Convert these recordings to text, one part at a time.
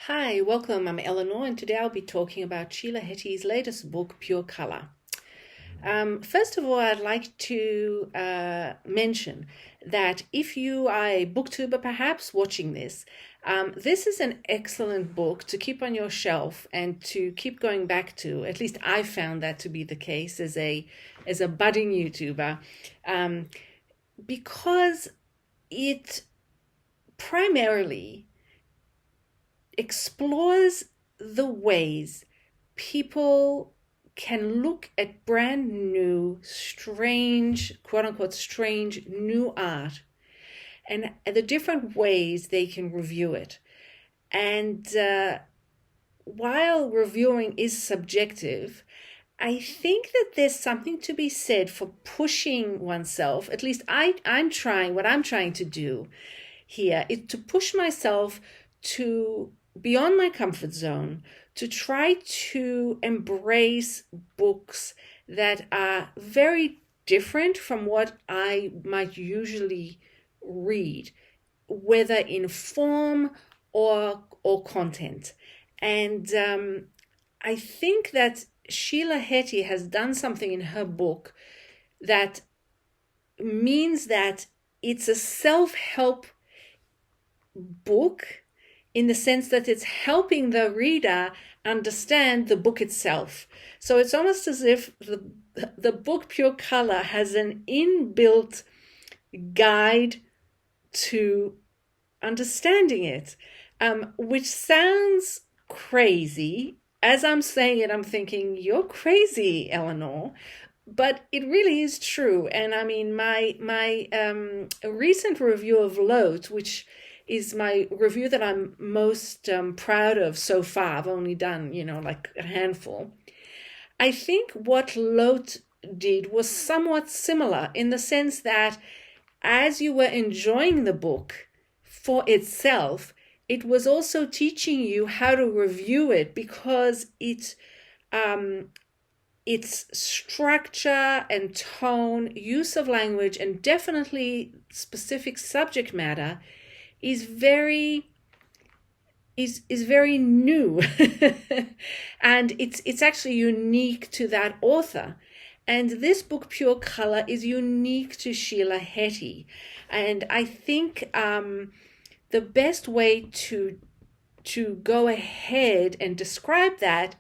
Hi, welcome. I'm Eleanor, and today I'll be talking about Sheila Heti's latest book, Pure Color. First of all, I'd like to mention that if you are a booktuber perhaps watching this, this is an excellent book to keep on your shelf and to keep going back to. At least I found that to be the case as a budding YouTuber, because it primarily explores the ways people can look at brand new, strange, quote unquote, strange new art and the different ways they can review it. And while reviewing is subjective, I think that there's something to be said for pushing oneself. At least I'm trying, what I'm trying to do here is to push myself to beyond my comfort zone, to try to embrace books that are very different from what I might usually read, whether in form or content. And I think that Sheila Heti has done something in her book that means that it's a self-help book in the sense that it's helping the reader understand the book itself. So it's almost as if the book Pure Color has an inbuilt guide to understanding it, which sounds crazy. As I'm saying it, I'm thinking, you're crazy, Eleanor. But it really is true. And I mean, my recent review of Lot, which is my review that I'm most proud of so far. I've only done, like a handful. I think what Lot did was somewhat similar in the sense that as you were enjoying the book for itself, it was also teaching you how to review it because its structure and tone, use of language, and definitely specific subject matter is very new and it's actually unique to that author. And this book Pure Color is unique to Sheila Heti, and I think the best way to go ahead and describe that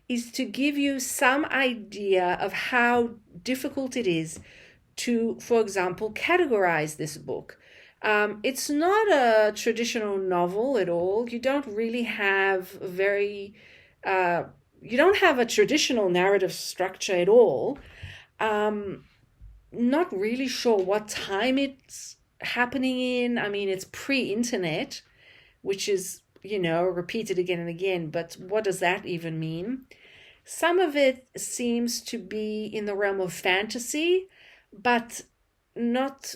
is to give you some idea of how difficult it is to, for example, categorize this book. It's not a traditional novel at all. You don't really have you don't have a traditional narrative structure at all. Not really sure what time it's happening in. I mean, it's pre-internet, which is, repeated again and again, but what does that even mean? Some of it seems to be in the realm of fantasy, but not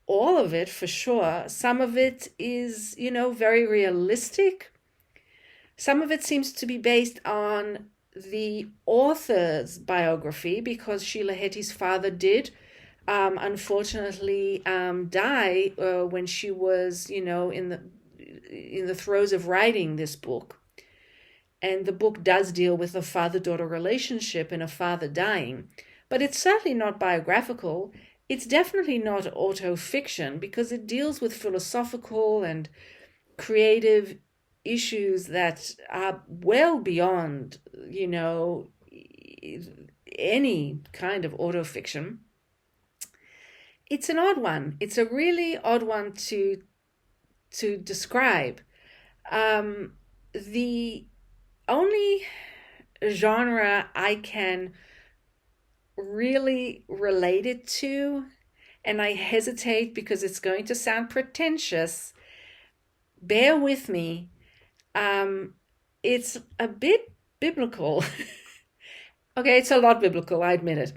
all of it for sure. Some of it is, very realistic. Some of it seems to be based on the author's biography because Sheila Heti's father did unfortunately die when she was, in the throes of writing this book. And the book does deal with a father-daughter relationship and a father dying. But it's certainly not biographical. It's definitely not auto-fiction because it deals with philosophical and creative issues that are well beyond, any kind of auto-fiction. It's an odd one. It's a really odd one to describe. The only genre I can really relate it to, and I hesitate because it's going to sound pretentious, bear with me, it's a bit biblical. Okay, it's a lot biblical, I admit it.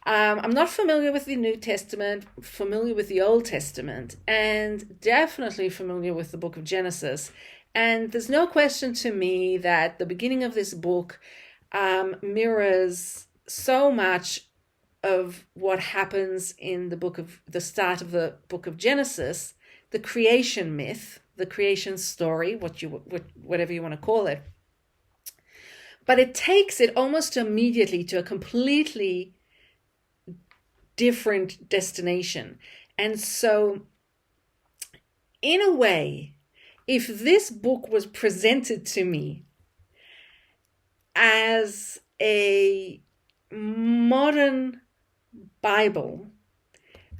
I'm not familiar with the New Testament, familiar with the Old Testament, and definitely familiar with the book of Genesis. And there's no question to me that the beginning of this book mirrors so much of what happens in the start of the book of Genesis, the creation myth. the creation story, whatever you want to call it. But it takes it almost immediately to a completely different destination. And so, in a way, if this book was presented to me as a modern Bible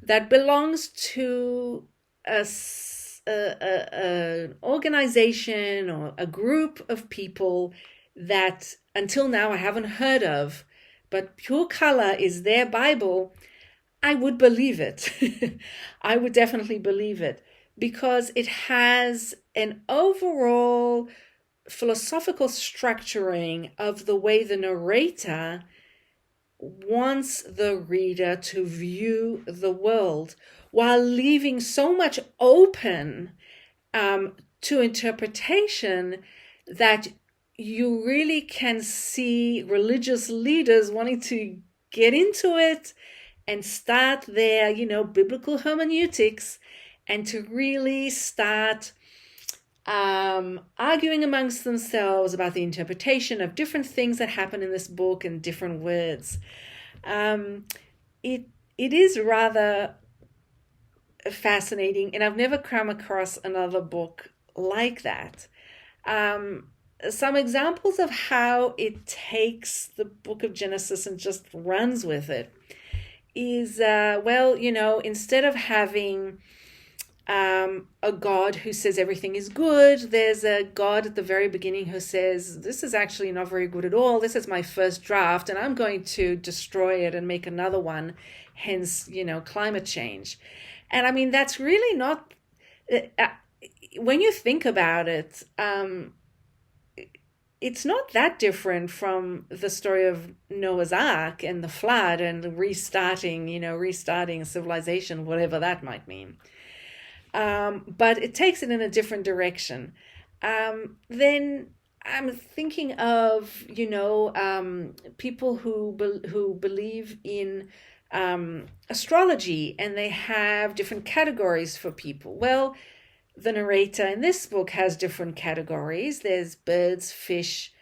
that belongs to an organization or a group of people that until now I haven't heard of, but pure color is their Bible, I would believe it. I would definitely believe it, because it has an overall philosophical structuring of the way the narrator wants the reader to view the world, while leaving so much open to interpretation that you really can see religious leaders wanting to get into it and start their, biblical hermeneutics, and to really start arguing amongst themselves about the interpretation of different things that happen in this book and different words. It is rather fascinating, and I've never come across another book like that. Some examples of how it takes the book of Genesis and just runs with it is, instead of having a God who says everything is good, there's a God at the very beginning who says, this is actually not very good at all. This is my first draft, and I'm going to destroy it and make another one, hence, climate change. And I mean, that's really not, when you think about it, it's not that different from the story of Noah's Ark and the flood and restarting civilization, whatever that might mean. But it takes it in a different direction. Then I'm thinking of, people who believe in astrology, and they have different categories for people. Well, the narrator in this book has different categories. There's birds, fish,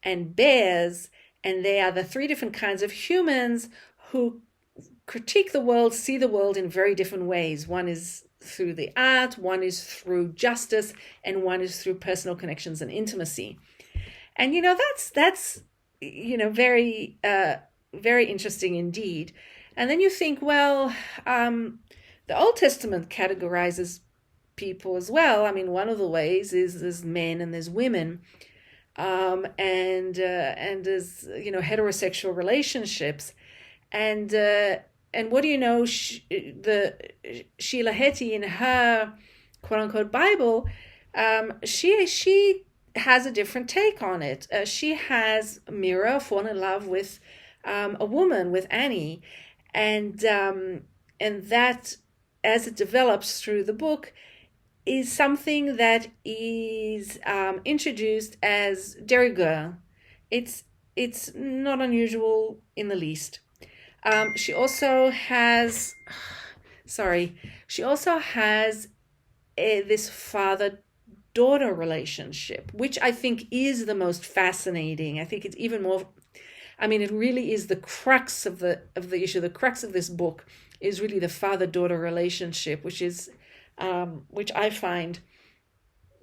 and bears, and they are the three different kinds of humans who critique the world, see the world in very different ways. One is through the art, one is through justice, and one is through personal connections and intimacy. And that's very very interesting indeed. And then you think, well, the Old Testament categorizes people as well. I mean, one of the ways is there's men and there's women, and there's heterosexual relationships, and what do you know? The Sheila Heti in her quote unquote Bible, she has a different take on it. She has Mira fall in love with a woman, with Annie, and that, as it develops through the book, is something that is introduced as de rigueur. It's not unusual in the least. She also has this father-daughter relationship, which I think is the most fascinating. I think it's even more, it really is the crux of the issue. The crux of this book is really the father-daughter relationship, which I find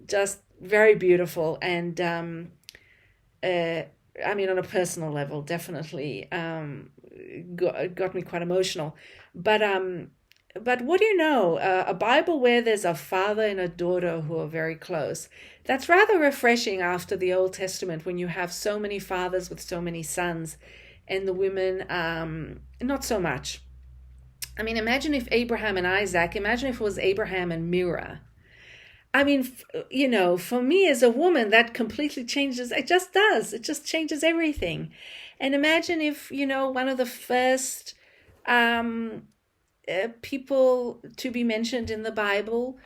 just very beautiful, and on a personal level, definitely got me quite emotional. But what do you know? A Bible where there's a father and a daughter who are very close. That's rather refreshing after the Old Testament, when you have so many fathers with so many sons, and the women not so much. I mean, imagine if Abraham and Isaac, imagine if it was Abraham and Mira. I mean, for me as a woman, that completely changes. It just does. It just changes everything. And imagine if, one of the first people to be mentioned in the Bible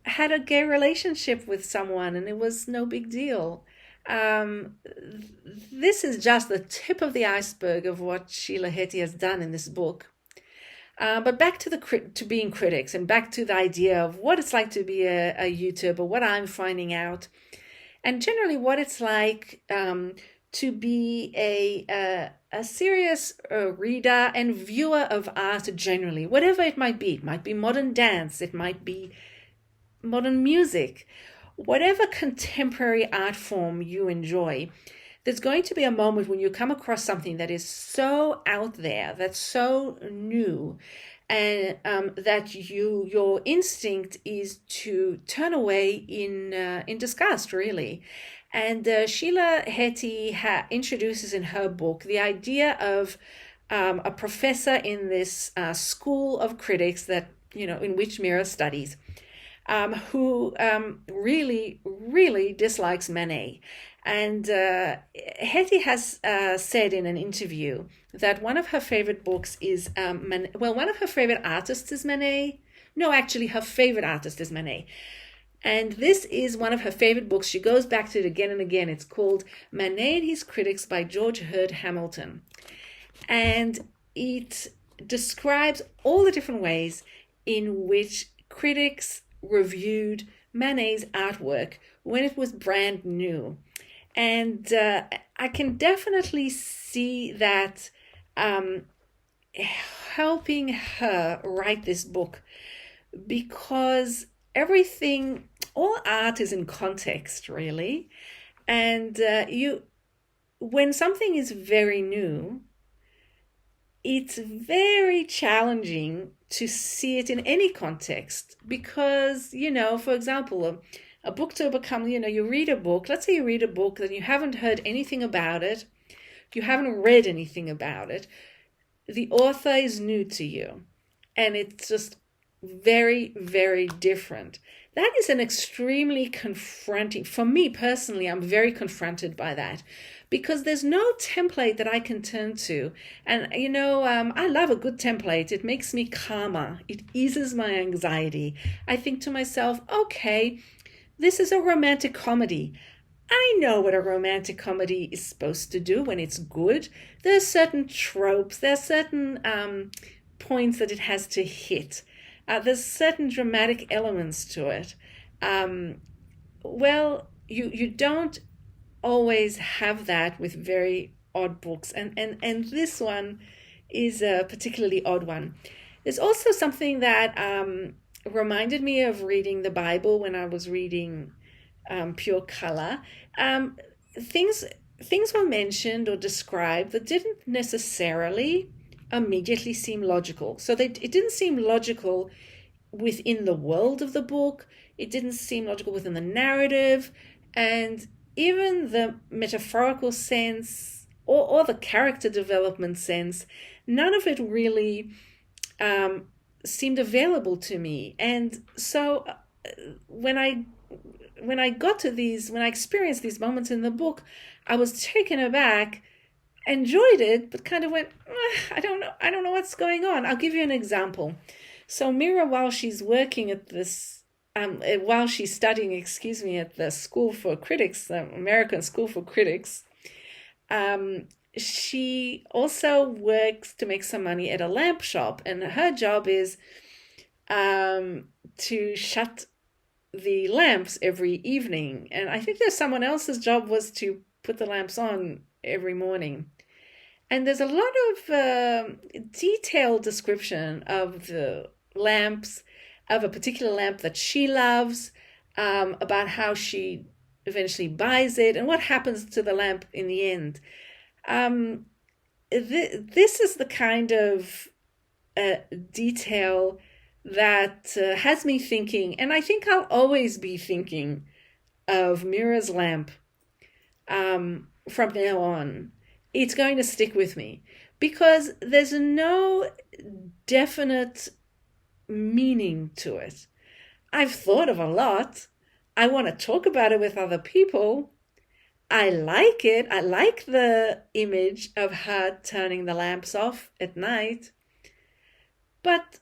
had a gay relationship with someone, and it was no big deal. This is just the tip of the iceberg of what Sheila Heti has done in this book. But back to to being critics, and back to the idea of what it's like to be a YouTuber, what I'm finding out, and generally what it's like to be a serious reader and viewer of art generally, whatever it might be. It might be modern dance, it might be modern music, whatever contemporary art form you enjoy. There's going to be a moment when you come across something that is so out there, that's so new, and that your instinct is to turn away in disgust, really. And Sheila Heti introduces in her book the idea of a professor in this school of critics that in which Mira studies, who really dislikes Manet. And Heti has said in an interview that one of her favorite books is one of her favorite artists is Manet. No, actually, her favorite artist is Manet. And this is one of her favorite books. She goes back to it again and again. It's called Manet and His Critics by George Hurd Hamilton. And it describes all the different ways in which critics reviewed Manet's artwork when it was brand new. And I can definitely see that helping her write this book, because all art is in context, really. And when something is very new, it's very challenging to see it in any context, because, for example, a book to become, you read a book, let's say you read a book that you haven't heard anything about it, you haven't read anything about it, the author is new to you, and it's just very, very different. That is an extremely confronting, for me personally, I'm very confronted by that, because there's no template that I can turn to. And, I love a good template. It makes me calmer. It eases my anxiety. I think to myself, okay, this is a romantic comedy. I know what a romantic comedy is supposed to do when it's good. There's certain tropes, there's certain points that it has to hit. There's certain dramatic elements to it. You don't always have that with very odd books. And this one is a particularly odd one. There's also something that reminded me of reading the Bible when I was reading Pure Color. Things were mentioned or described that didn't necessarily immediately seem logical. So it didn't seem logical within the world of the book. It didn't seem logical within the narrative, and even the metaphorical sense or the character development sense, none of it really seemed available to me. And so when I experienced these moments in the book, I was taken aback, enjoyed it, but kind of went, I don't know what's going on. I'll give you an example. So Mira, while she's working at this, while she's studying, at the School for Critics, the American School for Critics, she also works to make some money at a lamp shop, and her job is to shut the lamps every evening. And I think there's someone else's job was to put the lamps on every morning. And there's a lot of detailed description of the lamps, of a particular lamp that she loves, about how she eventually buys it and what happens to the lamp in the end. This is the kind of detail that has me thinking, and I think I'll always be thinking of Mira's lamp from now on. It's going to stick with me because there's no definite meaning to it. I've thought of a lot. I want to talk about it with other people. I like it. I like the image of her turning the lamps off at night. But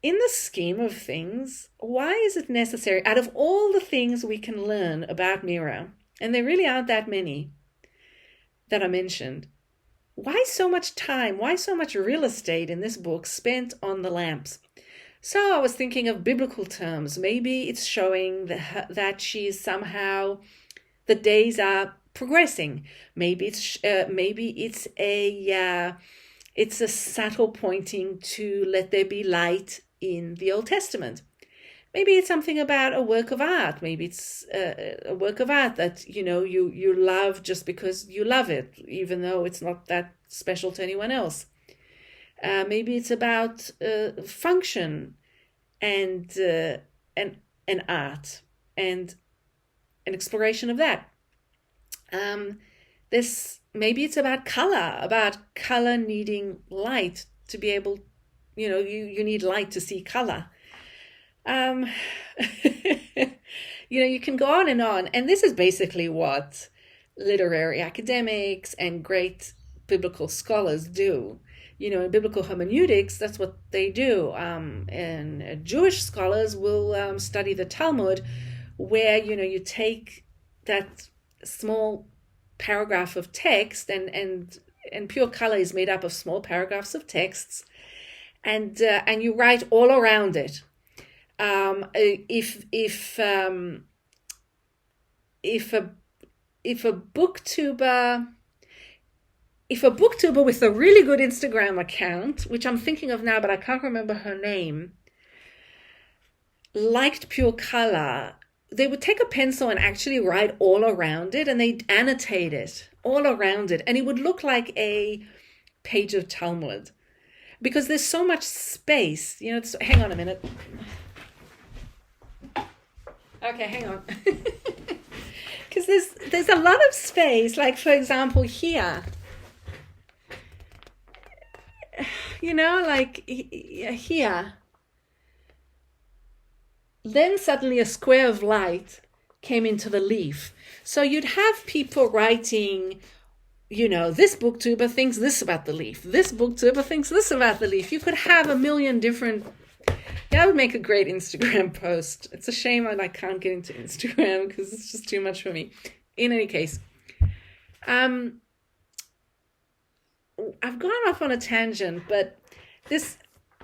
in the scheme of things, why is it necessary? Out of all the things we can learn about Mira, and there really aren't that many that are mentioned, why so much time? Why so much real estate in this book spent on the lamps? So I was thinking of biblical terms. Maybe it's showing that she's somehow, the days are progressing. Maybe it's a subtle pointing to let there be light in the Old Testament. Maybe it's something about a work of art. Maybe it's a work of art that you love just because you love it, even though it's not that special to anyone else. Maybe it's about function and art and an exploration of that. Maybe it's about color needing light to be able, you need light to see color. You can go on, and this is basically what literary academics and great biblical scholars do. In biblical hermeneutics, that's what they do. And Jewish scholars will study the Talmud, where you take that small paragraph of text, and pure color is made up of small paragraphs of texts, and you write all around it. If a booktuber with a really good Instagram account, which I'm thinking of now, but I can't remember her name, liked pure color, they would take a pencil and actually write all around it, and they'd annotate it all around it, and it would look like a page of Talmud, because there's so much space. Hang on a minute. Okay, hang on. Because there's a lot of space. Like, for example, here. Like here. Then suddenly a square of light came into the leaf. So you'd have people writing, this booktuber thinks this about the leaf. This booktuber thinks this about the leaf. You could have a million different... That would make a great Instagram post. It's a shame I can't get into Instagram because it's just too much for me. In any case, I've gone off on a tangent, but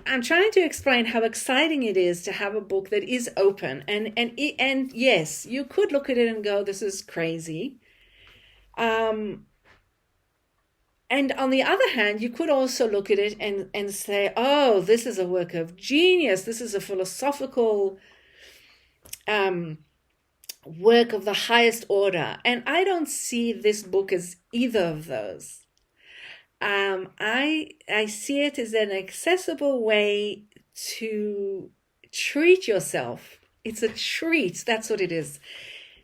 I'm trying to explain how exciting it is to have a book that is open. And yes, you could look at it and go, this is crazy. And on the other hand, you could also look at it and say, oh, this is a work of genius. This is a philosophical work of the highest order. And I don't see this book as either of those. I see it as an accessible way to treat yourself. It's a treat. That's what it is.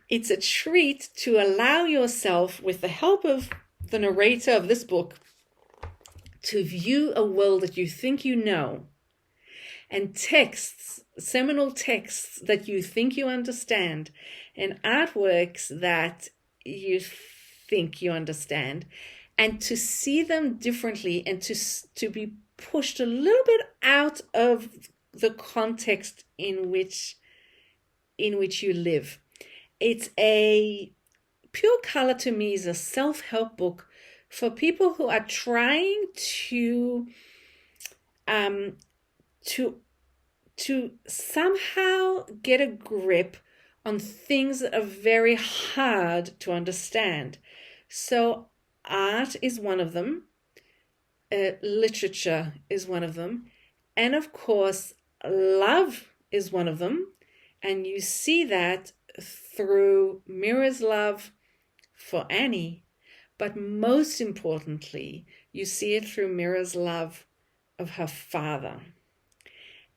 It's a treat to allow yourself, with the help of the narrator of this book, to view a world that you think you know, and texts, seminal texts that you think you understand, and artworks that you think you understand, and to see them differently, and to be pushed a little bit out of the context in which you live. It's Pure Color to me is a self-help book for people who are trying to somehow get a grip on things that are very hard to understand. So art is one of them, literature is one of them, and of course love is one of them. And you see that through Mira's love for Annie, but most importantly, you see it through Mira's love of her father.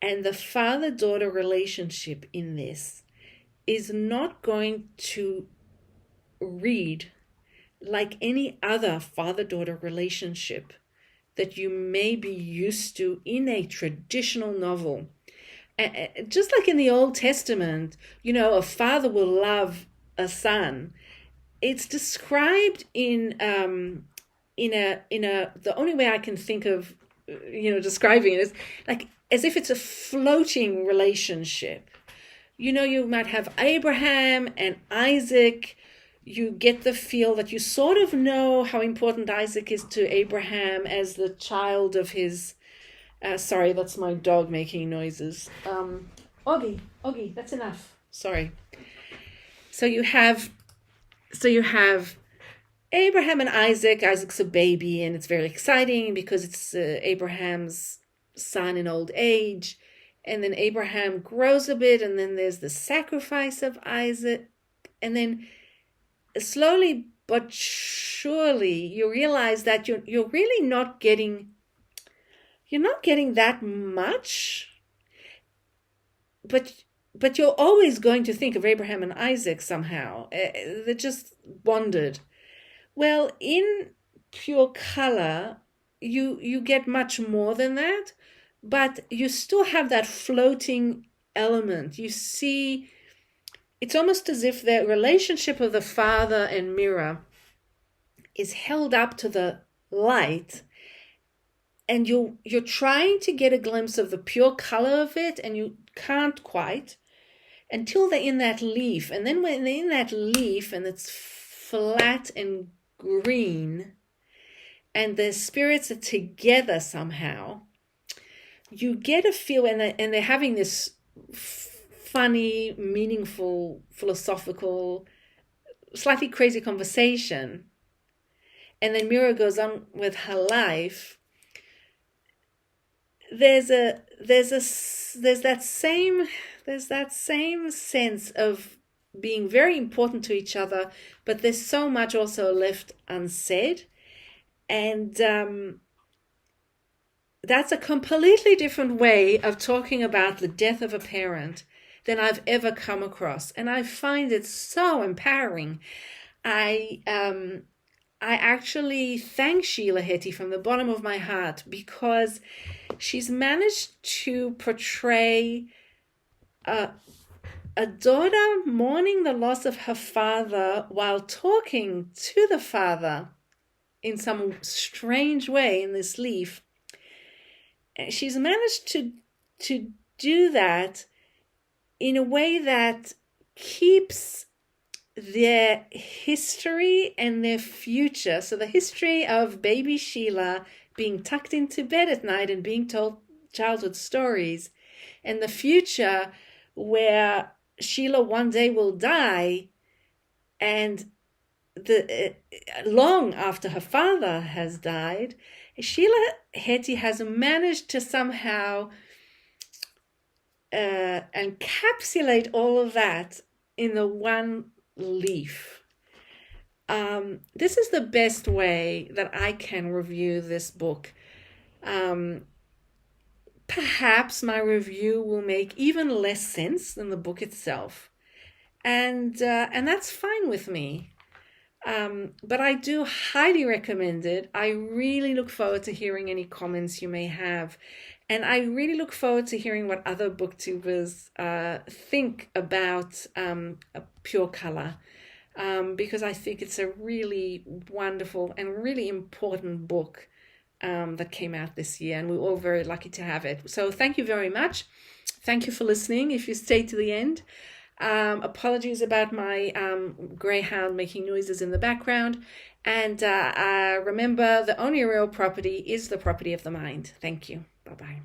And the father-daughter relationship in this is not going to read like any other father-daughter relationship that you may be used to in a traditional novel. Just like in the Old Testament, a father will love a son. It's described in the only way I can think of, describing it is like as if it's a floating relationship. You might have Abraham and Isaac, you get the feel that you sort of know how important Isaac is to Abraham as the child of his. Sorry, that's my dog making noises. Augie, that's enough. Sorry. So you have Abraham and Isaac. Isaac's a baby, and it's very exciting because it's Abraham's son in old age. And then Abraham grows a bit, and then there's the sacrifice of Isaac. And then slowly but surely you realize that you're really not getting that much, but you're always going to think of Abraham and Isaac somehow. They're just bonded. Well, in Pure Color, you get much more than that, but you still have that floating element. You see, it's almost as if the relationship of the father and mirror is held up to the light, and you're trying to get a glimpse of the pure color of it, and you can't quite until they're in that leaf. And then when they're in that leaf and it's flat and green and the spirits are together somehow, you get a feel, and they're having this funny, meaningful, philosophical, slightly crazy conversation. And then Mira goes on with her life. There's that same sense of being very important to each other, but there's so much also left unsaid. And that's a completely different way of talking about the death of a parent than I've ever come across. And I find it so empowering. I actually thank Sheila Heti from the bottom of my heart, because she's managed to portray a daughter mourning the loss of her father while talking to the father in some strange way in this leaf. She's managed to do that in a way that keeps their history and their future. So the history of baby Sheila being tucked into bed at night and being told childhood stories, and the future where Sheila one day will die, and long after her father has died, Sheila Heti has managed to somehow encapsulate all of that in the one leaf. This is the best way that I can review this book. Perhaps my review will make even less sense than the book itself, and that's fine with me. But I do highly recommend it. I really look forward to hearing any comments you may have. And I really look forward to hearing what other booktubers think about Pure Color, because I think it's a really wonderful and really important book that came out this year, and we're all very lucky to have it. So thank you very much. Thank you for listening if you stayed to the end. Apologies about my greyhound making noises in the background. And remember, the only real property is the property of the mind. Thank you. Bye-bye.